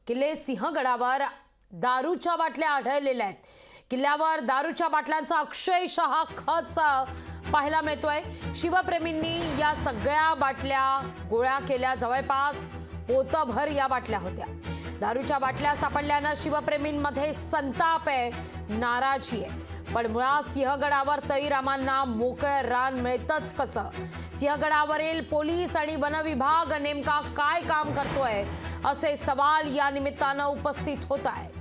किल्ले सिंहगडावर दारूच्या बाटल्या आढळलेल्या आहेत। किल्ल्यावर दारूच्या बाटल्यांचा अक्षरशः खच पाहायला मिळतोय। शिवप्रेमींनी या सगळ्या बाटल्या गोळा केल्या। जवळपास पोतभर या बाटल्या होत्या। दारूच्या बाटल्या सापडल्यानं शिवप्रेमींमध्ये संताप आहे, नाराजी आहे। पण मुळात सिंहगडावर तळीरामांना मोकळं रान मिळतंच कसं? सिंहगडावरील पोलीस आणि वन विभाग नेमका काय काम करतोय असे सवाल या निमित्तानं उपस्थित होत आहेत।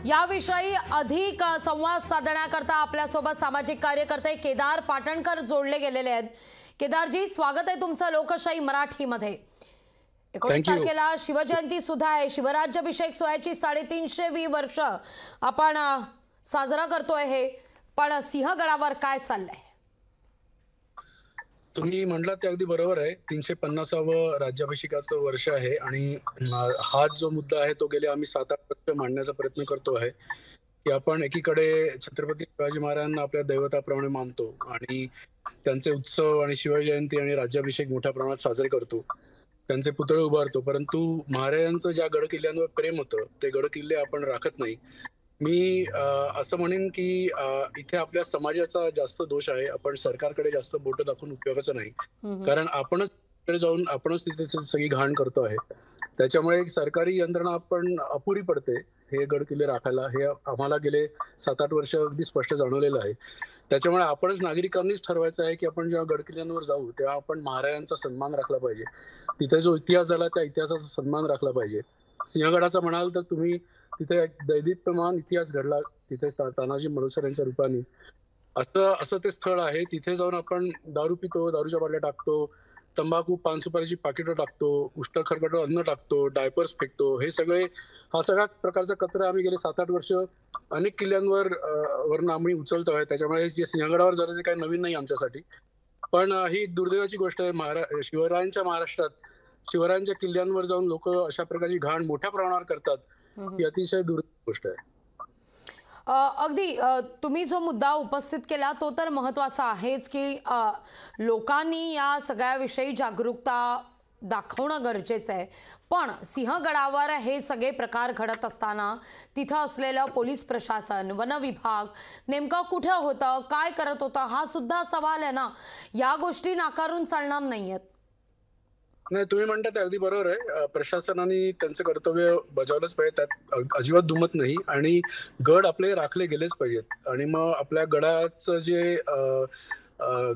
याविषयी अधिक संवाद साधण्याकरता आपल्यासोबत सामाजिक कार्यकर्ते केदार पाटणकर जोडले गेलेले आहेत। केदारजी, स्वागत आहे तुमचं लोकशाही मराठीमध्ये। 19 तारखेला शिवजयंती सुद्धा आहे। शिवराज्याभिषेक सोहळ्याची 350वी वर्ष आपण साजरा करतोय हे, पण सिंहगडावर काय चाललंय? तुम्ही म्हटलात ते अगदी बरोबर आहे। 350वं राज्याभिषेकाचं वर्ष आहे आणि हा जो मुद्दा आहे तो गेले आम्ही 7-8 वर्ष मांडण्याचा प्रयत्न करतो आहे की आपण एकीकडे छत्रपती शिवाजी महाराजांना आपल्या दैवताप्रमाणे मानतो आणि त्यांचे उत्सव आणि शिवजयंती आणि राज्याभिषेक मोठ्या प्रमाणात साजरे करतो, त्यांचे पुतळे उभारतो, परंतु महाराजांचं ज्या गड किल्ल्यांवर प्रेम होतं ते गड किल्ले आपण राखत नाही। मी असं म्हणेन की इथे आपल्या समाजाचा जास्त दोष आहे। आपण सरकारकडे जास्त बोट दाखवून उपयोगाचं नाही, कारण आपणच जाऊन आपणच तिथे सगळी घाण करतो आहे। त्याच्यामुळे सरकारी यंत्रणा आपण अपुरी पडते हे गड किल्ले राखायला। हे आम्हाला गेले 7-8 वर्ष अगदी स्पष्ट जाणवलेलं आहे। त्याच्यामुळे आपणच नागरिकांनीच ठरवायचं आहे की आपण जेव्हा गड किल्ल्यांवर जाऊ तेव्हा आपण महाराजांचा सन्मान राखला पाहिजे। तिथे जो इतिहास झाला त्या इतिहासाचा सन्मान राखला पाहिजे। सिंहगडाचा म्हणाल तर तुम्ही तिथे एक दैदिप्यमान इतिहास घडला, तिथे तानाजी मालुसरे यांच्या रूपाने असं ते स्थळ आहे। तिथे जाऊन आपण दारू पितो, दारूच्या बाटल्या टाकतो, तंबाखू पान सुपारीची पाकिटं टाकतो, उष्ट खरकट अन्न टाकतो, डायपर्स फेकतो। हा सगळ्या प्रकारचा कचरा आम्ही गेले 7-8 वर्ष अनेक किल्ल्यांवर वरून आम्ही उचलतोय। त्याच्यामुळे जे सिंहगडावर झालं ते काही नवीन नाही आमच्यासाठी, पण ही एक दुर्दैवाची गोष्ट आहे। शिवरायांच्या महाराष्ट्रात शिवरायांच्या किल्ल्यांवर जाऊन लोक अशा प्रकारची घाण मोठ्या प्रमाणावर करतात, ही अतिशय दुर्दैवी गोष्ट आहे। अगदी तुम्ही जो मुद्दा उपस्थित केला तो तर महत्त्वाचा आहेच की लोकांनी या सगळ्याविषयी जागरूकता दाखवणं गरजेचं आहे। पण सिंहगडावर हे सगळे प्रकार घडत असताना तिथं असलेलं पोलीस प्रशासन, वन विभाग नेमकं कुठे होतं, काय करत होतं, हा सुद्धा सवाल आहे ना। या गोष्टी नाकारून चालणार नाहीयेत। नाही, तुम्ही म्हणता ते अगदी बरोबर आहे। प्रशासनाने त्यांचं कर्तव्य बजावलंच पाहिजे, त्यात अजिबात दुमत नाही। आणि गड आपले राखले गेलेच पाहिजेत। आणि मग आपल्या गडाचं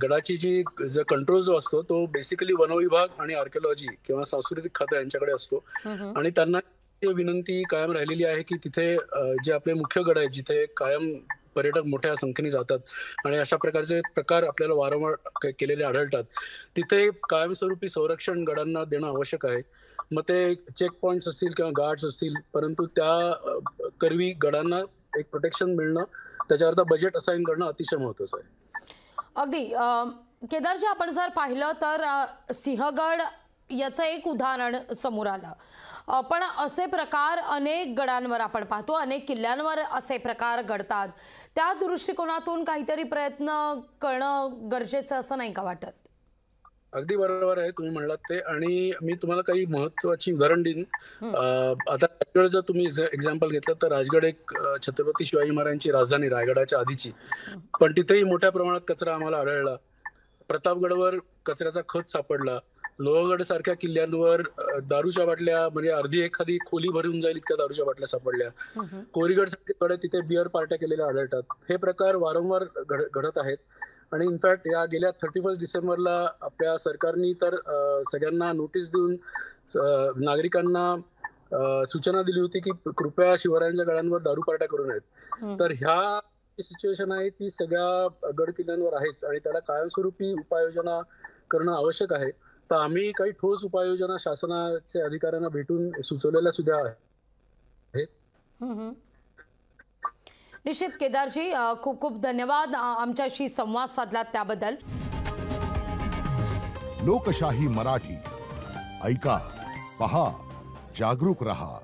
गडाची जो कंट्रोल जो असतो तो बेसिकली वन विभाग आणि आर्किओलॉजी किंवा सांस्कृतिक खातं यांच्याकडे असतो। आणि त्यांना विनंती कायम राहिलेली आहे की तिथे जे आपले मुख्य गड आहेत जिथे कायम पर्यटक मोठ्या संख्येने जातात आणि अशा प्रकारचे प्रकार आपल्याला वारंवार केलेले आढळतात, तिथे कायमस्वरूपी संरक्षण गडांना देणं आवश्यक आहे। मग ते चेक पॉइंट्स असतील किंवा गार्ड्स असतील, परंतु त्या करवी गडांना एक प्रोटेक्शन मिळणं, त्याच्याकरता बजेट असाइन करणं अतिशय महत्त्वाचं आहे। अगदी केदारजी, आपण जर पाहिलं तर सिंहगड याचं एक उदाहरण समोर आलं, पण असे प्रकार अनेक गडांवर आपण पाहतो, अनेक किल्ल्यांवर असे प्रकार घडतात। त्या दृष्टिकोनातून काहीतरी प्रयत्न करणं गरजेचं असं नाही का वाटत? अगदी बरोबर आहे तुम्ही म्हणलात ते। आणि मी तुम्हाला काही महत्त्वाची उदाहरण देईन। आता रायगड जर तुम्ही एक्झाम्पल घेतलं तर राजगड एक छत्रपती शिवाजी महाराजांची राजधानी, रायगडाच्या आधीची, पण तिथेही मोठ्या प्रमाणात कचरा आम्हाला आढळला। प्रतापगडवर कचऱ्याचा खच सापडला। लोहगड सारख्या किल्ल्यांवर दारूच्या बाटल्या, म्हणजे अर्धी एखादी खोली भरून जाईल इतक्या दारूच्या बाटल्या सापडल्या। कोरीगड सारखे तिथे बिअर पार्ट्या केलेल्या आढळतात। हे प्रकार वारंवार घडत आहेत। आणि इनफॅक्ट या गेल्या 31 डिसेंबरला आपल्या सरकारने तर सगळ्यांना नोटीस देऊन नागरिकांना सूचना दिली होती की कृपया शिवरायांच्या गडांवर दारू पार्ट्या करू नयेत। तर ह्या सिच्युएशन आहे ती सगळ्या गड किल्ल्यांवर आहेच आणि त्याला कायमस्वरूपी उपाययोजना करणं आवश्यक आहे। तर आम्ही काही ठोस उपाययोजना शासनाच्या अधिकाऱ्यांना भेटून सुचवलेल्या सुद्धा आहेत। निश्चित केदारजी, खूप खूप धन्यवाद आमच्याशी संवाद साधलात त्याबद्दल। लोकशाही मराठी ऐका, पहा, जागरूक रहा।